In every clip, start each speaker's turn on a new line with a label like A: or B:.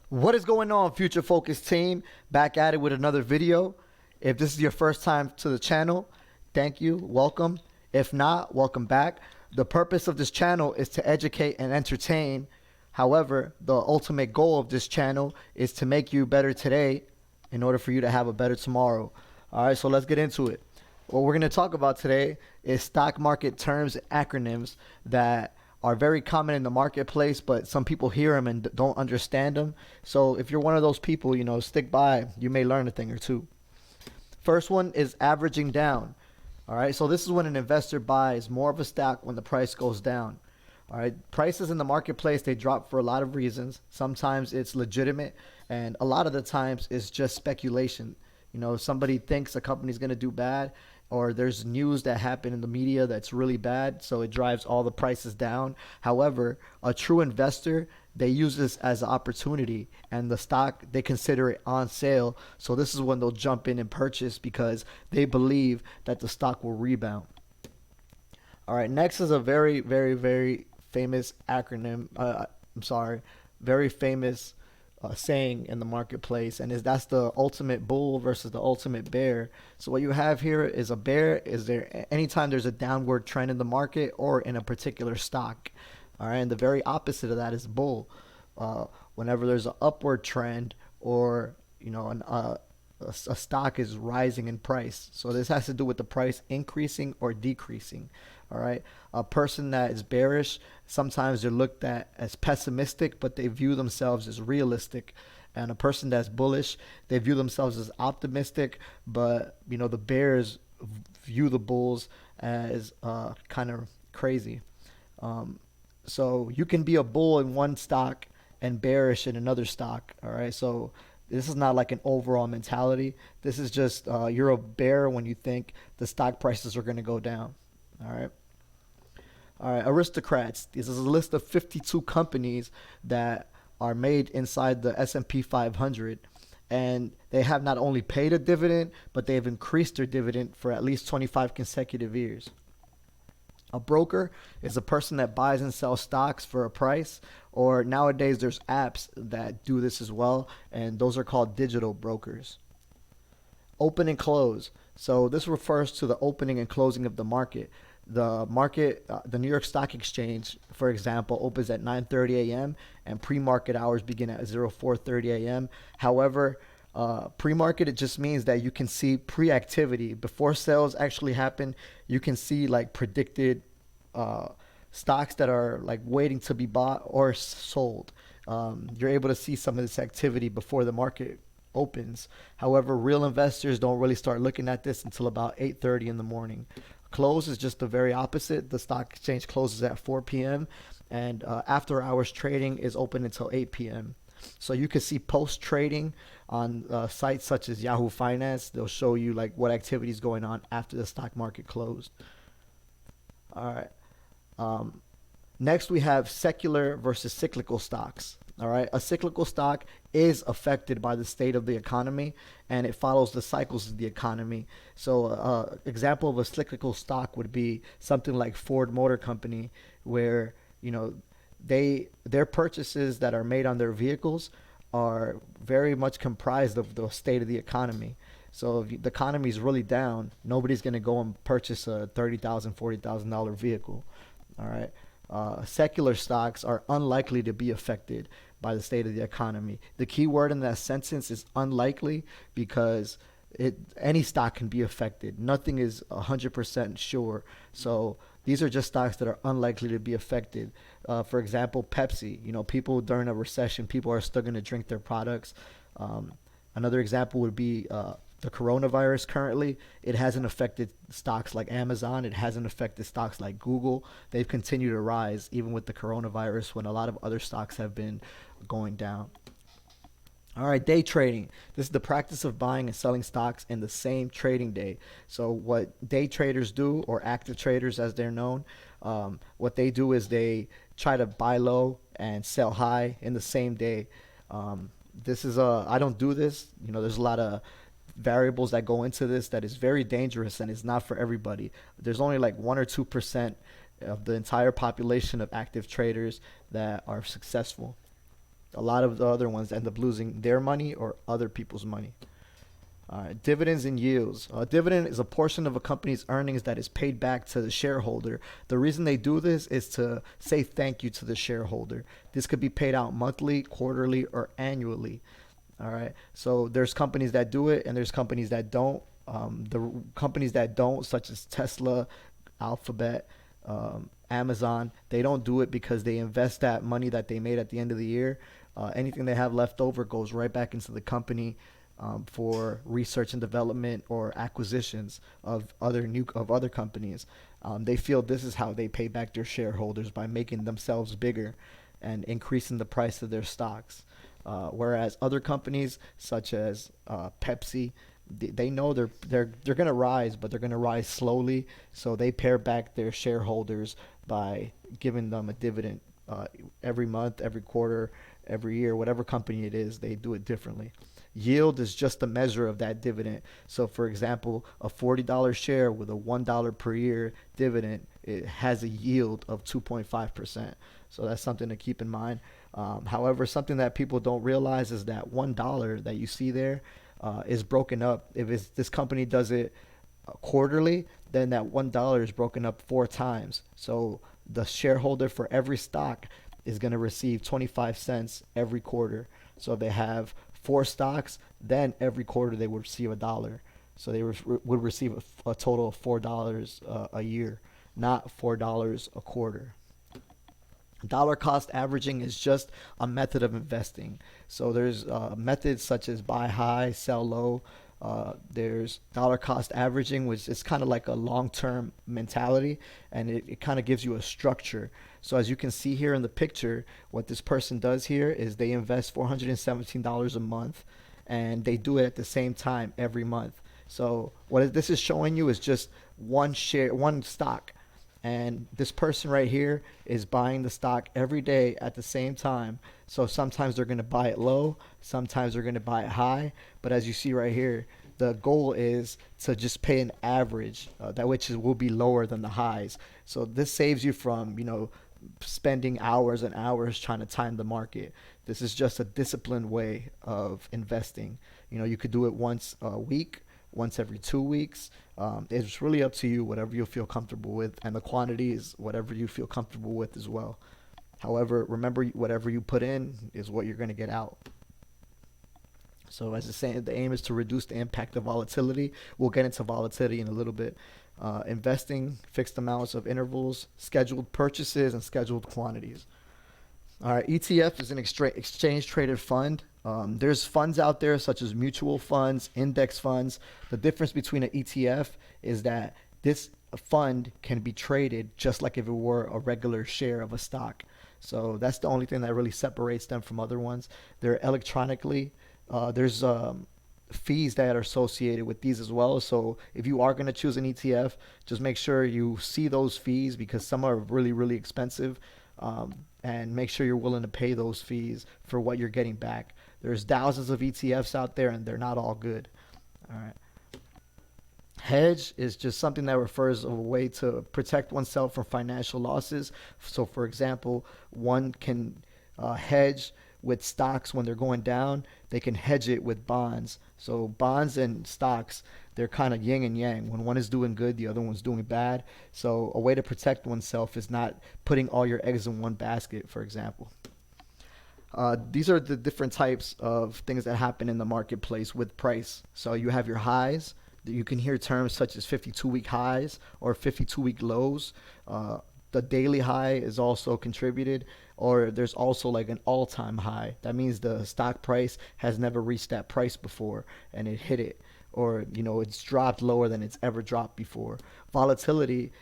A: What is going on, Future Focus team? Back at it with another video. If this is your first time to the channel, thank you, welcome. If not, welcome back. The purpose of this channel is to educate and entertain. However, the ultimate goal of this channel is to make you better today in order for you to have a better tomorrow. All right, so let's get into it. What we're going to talk about today is stock market terms and acronyms that are very common in the marketplace, but some people hear them and don't understand them. So if you're one of those people, stick by. You may learn a thing or two. First one is averaging down. All right, so this is when an investor buys more of a stock when the price goes down. All right, prices in the marketplace, they drop for a lot of reasons. Sometimes it's legitimate, and a lot of the times it's just speculation. Somebody thinks a company's going to do bad, or there's news that happened in the media that's really bad, so it drives all the prices down. However, a true investor, they use this as an opportunity, and the stock, they consider it on sale. So this is when they'll jump in and purchase because they believe that the stock will rebound. All right, next is a very, very, very famous acronym. Very famous saying in the marketplace, and that's the ultimate bull versus the ultimate bear. So what you have here is a bear is there anytime there's a downward trend in the market or in a particular stock. All right, and the very opposite of that is bull. Whenever there's an upward trend or a stock is rising in price. So this has to do with the price increasing or decreasing. All right. A person that is bearish, sometimes they're looked at as pessimistic, but they view themselves as realistic. And a person that's bullish, they view themselves as optimistic, but the bears view the bulls as kind of crazy. So you can be a bull in one stock and bearish in another stock. All right. So this is not like an overall mentality. This is just you're a bear when you think the stock prices are going to go down. All right. All right. Aristocrats. This is a list of 52 companies that are made inside the S&P 500. And they have not only paid a dividend, but they have increased their dividend for at least 25 consecutive years. A broker is a person that buys and sells stocks for a price, or nowadays there's apps that do this as well, and those are called digital brokers. Open and close. So this refers to the opening and closing of the market. The New York Stock Exchange, for example, opens at 9:30 a.m. and pre-market hours begin at 04:30 a.m. However, pre-market, it just means that you can see pre-activity before sales actually happen. You can see like predicted stocks that are like waiting to be bought or sold. You're able to see some of this activity before the market opens. However, real investors don't really start looking at this until about 8:30 in the morning. Close is just the very opposite. The stock exchange closes at 4 p.m. and after hours trading is open until 8 p.m. So you can see post trading on sites such as Yahoo Finance. They'll show you like what activity is going on after the stock market closed. All right. Next, we have secular versus cyclical stocks. All right. A cyclical stock is affected by the state of the economy, and it follows the cycles of the economy. So example of a cyclical stock would be something like Ford Motor Company, where their purchases that are made on their vehicles are very much comprised of the state of the economy. So if the economy is really down, nobody's going to go and purchase a $30,000, $40,000 vehicle. All right. Secular stocks are unlikely to be affected by the state of the economy. The key word in that sentence is unlikely, because any stock can be affected. Nothing is 100% sure. So these are just stocks that are unlikely to be affected. For example, Pepsi. People during a recession, people are still going to drink their products. Another example would be the coronavirus currently. It hasn't affected stocks like Amazon. It hasn't affected stocks like Google. They've continued to rise even with the coronavirus, when a lot of other stocks have been going down. All right, day trading. This is the practice of buying and selling stocks in the same trading day. So what day traders do, or active traders as they're known, what they do is they try to buy low and sell high in the same day. I don't do this. There's a lot of variables that go into this that is very dangerous, and it's not for everybody. There's only like 1 or 2% of the entire population of active traders that are successful. A lot of the other ones end up losing their money or other people's money. Dividends and yields. A dividend is a portion of a company's earnings that is paid back to the shareholder. The reason they do this is to say thank you to the shareholder. This could be paid out monthly, quarterly, or annually. All right. So there's companies that do it, and there's companies that don't. The companies that don't, such as Tesla, Alphabet, Amazon, they don't do it because they invest that money that they made at the end of the year. Anything they have left over goes right back into the company for research and development or acquisitions of other companies. They feel this is how they pay back their shareholders, by making themselves bigger and increasing the price of their stocks. Whereas other companies such as Pepsi, they know they're going to rise, but they're going to rise slowly. So they pay back their shareholders by giving them a dividend every month, every quarter, every year. Whatever company it is, they do it differently. Yield is just a measure of that dividend. So, for example, a $40 share with a $1 per year dividend, it has a yield of 2.5%. So that's something to keep in mind. However, something that people don't realize is that $1 that you see there is broken up. If this company does it quarterly, then that $1 is broken up 4 times. So the shareholder for every stock is going to receive 25 cents every quarter. So if they have 4 stocks, then every quarter they would receive $1. So they would receive a total of $4 a year, not $4 a quarter. Dollar cost averaging is just a method of investing. So there's methods such as buy high, sell low. There's dollar cost averaging, which is kind of like a long-term mentality, and it kind of gives you a structure. So as you can see here in the picture, what this person does here is they invest $417 a month, and they do it at the same time every month. So what this is showing you is just one share, one stock. And this person right here is buying the stock every day at the same time. So sometimes they're going to buy it low, sometimes they're going to buy it high. But as you see right here, the goal is to just pay an average, that which will be lower than the highs. So this saves you from, spending hours and hours trying to time the market. This is just a disciplined way of investing. You could do it once a week, once every 2 weeks. It's really up to you, whatever you feel comfortable with, and the quantity is whatever you feel comfortable with as well. However, remember, whatever you put in is what you're going to get out. So as it's saying, the aim is to reduce the impact of volatility. We'll get into volatility in a little bit. Investing, fixed amounts of intervals, scheduled purchases, and scheduled quantities. All right, ETF is an exchange traded fund. There's funds out there such as mutual funds, index funds. The difference between an ETF is that this fund can be traded just like if it were a regular share of a stock. So that's the only thing that really separates them from other ones. They're electronically. There's fees that are associated with these as well. So if you are going to choose an ETF, just make sure you see those fees, because some are really, really expensive. And make sure you're willing to pay those fees for what you're getting back. There's thousands of ETFs out there, and they're not all good. All right. Hedge is just something that refers to a way to protect oneself from financial losses. So, for example, one can hedge with stocks when they're going down. They can hedge it with bonds. So bonds and stocks, they're kind of yin and yang. When one is doing good, the other one's doing bad. So a way to protect oneself is not putting all your eggs in one basket, for example. These are the different types of things that happen in the marketplace with price. So you have your highs. You can hear terms such as 52-week highs or 52-week lows. The daily high is also contributed, or there's also like an all-time high. That means the stock price has never reached that price before and it hit it, or it's dropped lower than it's ever dropped before. Volatility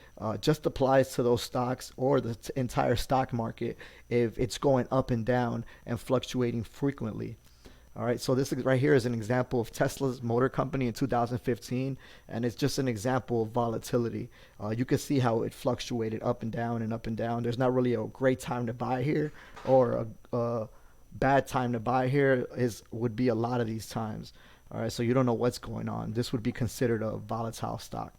A: just applies to those stocks or the entire stock market if it's going up and down and fluctuating frequently. All right, so this right here is an example of Tesla's motor company in 2015, and it's just an example of volatility. You can see how it fluctuated up and down and up and down. There's not really a great time to buy here, or a bad time to buy here would be a lot of these times. All right, so you don't know what's going on. This would be considered a volatile stock.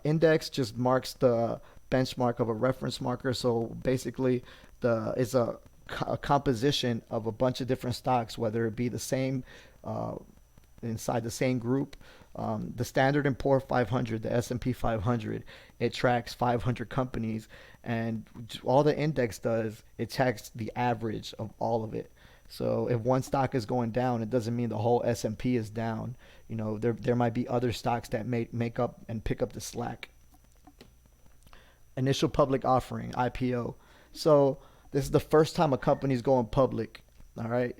A: Index just marks the benchmark of a reference marker. So basically, it's a composition of a bunch of different stocks, whether it be the same uh, inside the same group. The Standard and Poor 500, the S&P 500, it tracks 500 companies, and all the index does, it tracks the average of all of it. So if one stock is going down, it doesn't mean the whole S&P is down. You know, there might be other stocks that make up and pick up the slack. Initial public offering, IPO. So this is the first time a company's going public. All right,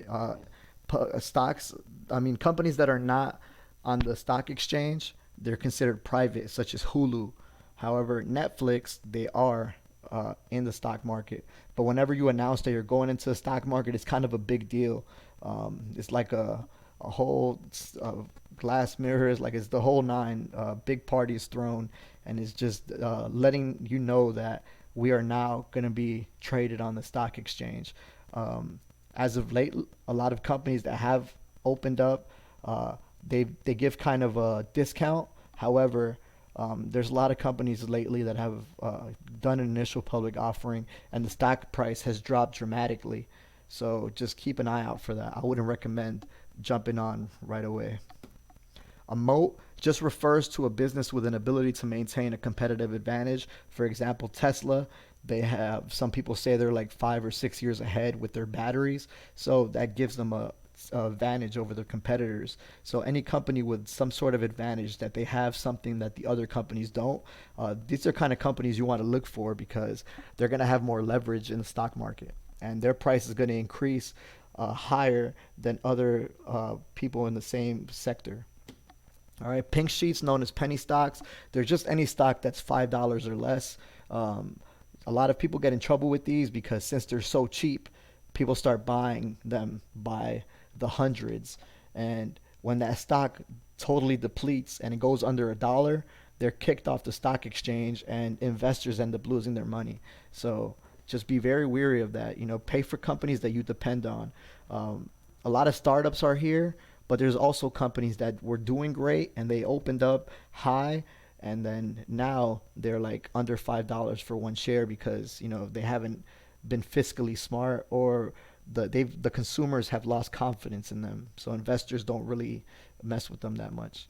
A: stocks. I mean, companies that are not on the stock exchange, they're considered private, such as Hulu. However, Netflix, they are in the stock market. But whenever you announce that you're going into the stock market, it's kind of a big deal. It's like a whole glass mirrors, like it's the whole nine. Big party is thrown, and it's just letting you know that we are now going to be traded on the stock exchange. As of late, a lot of companies that have opened up, they give kind of a discount. However, there's a lot of companies lately that have done an initial public offering, and the stock price has dropped dramatically. So just keep an eye out for that. I wouldn't recommend jumping on right away. A moat just refers to a business with an ability to maintain a competitive advantage. For example, Tesla, they have, some people say they're like 5 or 6 years ahead with their batteries. So that gives them a advantage over their competitors. So any company with some sort of advantage, that they have something that the other companies don't, these are kind of companies you want to look for, because they're going to have more leverage in the stock market, and their price is going to increase higher than other people in the same sector. All right, pink sheets, known as penny stocks, they're just any stock that's $5 or less. A lot of people get in trouble with these because since they're so cheap, people start buying them by the hundreds. And when that stock totally depletes and it goes under $1, they're kicked off the stock exchange, and investors end up losing their money. So just be very weary of that. You know, pay for companies that you depend on. A lot of startups are here, but there's also companies that were doing great and they opened up high, and then now they're like under $5 for one share because, you know, they haven't been fiscally smart, or the consumers have lost confidence in them. So investors don't really mess with them that much.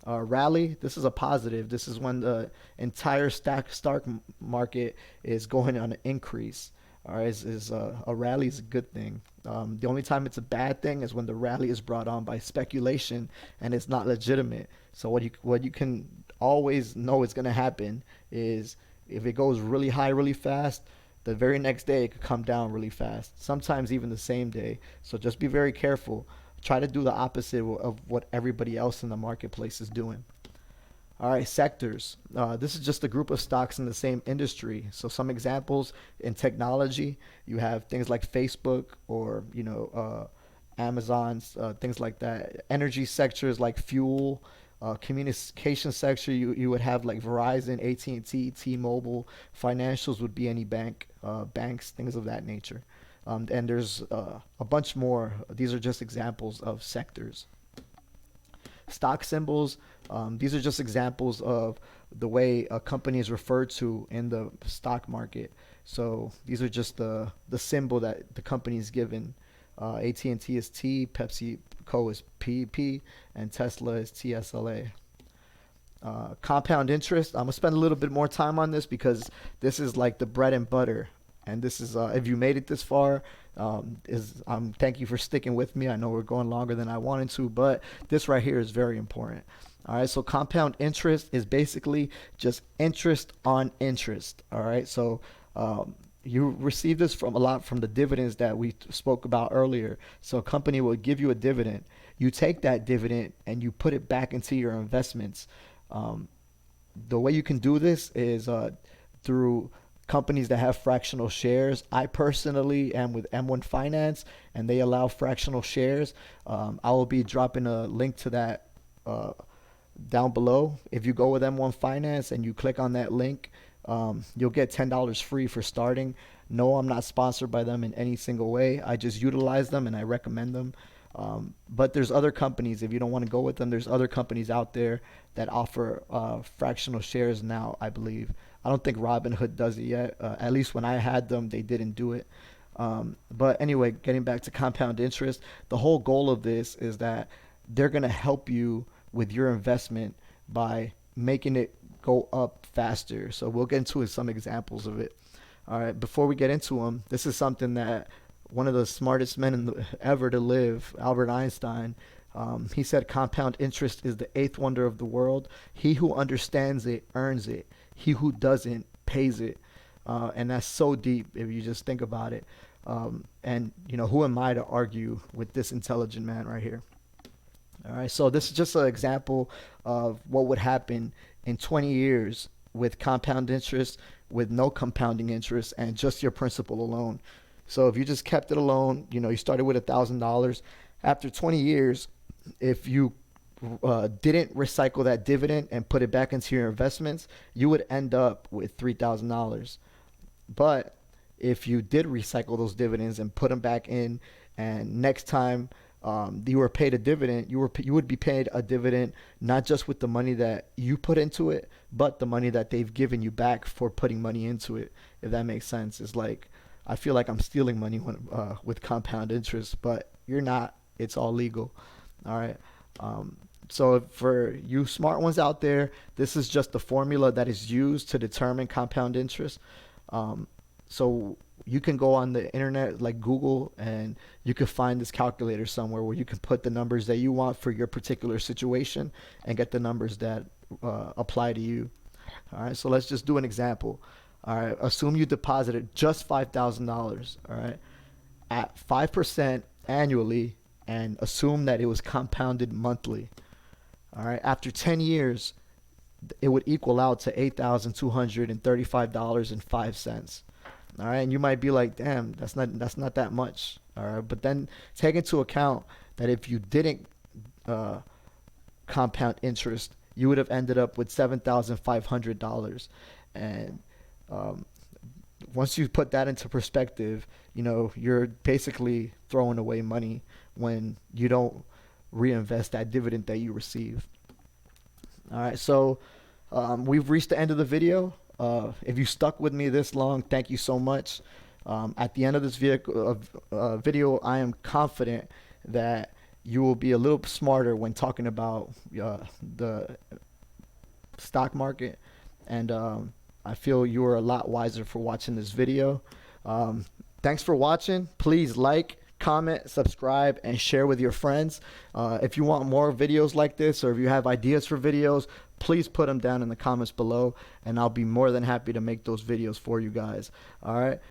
A: Rally, this is a positive. This is when the entire stock market is going on an increase. All right, a rally is a good thing. The only time it's a bad thing is when the rally is brought on by speculation and it's not legitimate. So what you can always know is going to happen is, if it goes really high really fast, the very next day it could come down really fast. Sometimes even the same day. So just be very careful. Try to do the opposite of what everybody else in the marketplace is doing. All right, sectors. This is just a group of stocks in the same industry. So some examples: in technology, you have things like Facebook, or Amazon's, things like that. Energy sectors like fuel. Communication sector, you would have like Verizon, AT&T, T-Mobile. Financials would be any bank, banks, things of that nature. And there's a bunch more. These are just examples of sectors. Stock symbols, these are just examples of the way a company is referred to in the stock market. So these are just the symbol that the company is given. AT&T is T, PepsiCo is PP, and Tesla is TSLA. Compound interest, I'm going to spend a little bit more time on this because this is like the bread and butter. And this is, if you made it this far, thank you for sticking with me. I know we're going longer than I wanted to, but this right here is very important. All right, so compound interest is basically just interest on interest. All right, so you receive this from the dividends that we spoke about earlier. So a company will give you a dividend. You take that dividend and you put it back into your investments. The way you can do this is through companies that have fractional shares. I personally am with M1 Finance, and they allow fractional shares. I will be dropping a link to that down below. If you go with M1 Finance and you click on that link, you'll get $10 free for starting. No, I'm not sponsored by them in any single way. I just utilize them and I recommend them. But there's other companies, if you don't want to go with them, there's other companies out there that offer fractional shares now, I believe. I don't think Robinhood does it yet. At least when I had them, they didn't do it. But anyway, getting back to compound interest, the whole goal of this is that they're going to help you with your investment by making it go up faster. So we'll get into some examples of it. All right, before we get into them, this is something that one of the smartest men ever to live, Albert Einstein, he said compound interest is the eighth wonder of the world. He who understands it earns it. He who doesn't pays it. And that's so deep if you just think about it. And, you know, who am I to argue with this intelligent man right here? All right, so this is just an example of what would happen in 20 years with compound interest, with no compounding interest, and just your principal alone. So if you just kept it alone, you know, you started with $1,000. After 20 years, if you didn't recycle that dividend and put it back into your investments, you would end up with $3,000. But if you did recycle those dividends and put them back in, and next time you were paid a dividend, you would be paid a dividend not just with the money that you put into it, but the money that they've given you back for putting money into it. If that makes sense, it's like I feel like I'm stealing money with compound interest, but you're not. It's all legal. All right. So for you smart ones out there, this is just the formula that is used to determine compound interest. So you can go on the internet like Google, and you can find this calculator somewhere where you can put the numbers that you want for your particular situation and get the numbers that apply to you. All right, so let's just do an example. All right, assume you deposited just $5,000, all right, at 5% annually, and assume that it was compounded monthly. All right, after 10 years, it would equal out to $8,235.05. All right, and you might be like, damn, that's not that much. All right, but then take into account that if you didn't compound interest, you would have ended up with $7,500. And once you put that into perspective, you know, you're basically throwing away money when you don't reinvest that dividend that you receive. All right, so we've reached the end of the video. If you stuck with me this long, thank you so much. At the end of this video, I am confident that you will be a little smarter when talking about the stock market, and I feel you are a lot wiser for watching this video. Thanks for watching. Please like, comment, subscribe, and share with your friends. If you want more videos like this, or if you have ideas for videos, please put them down in the comments below, and I'll be more than happy to make those videos for you guys. All right.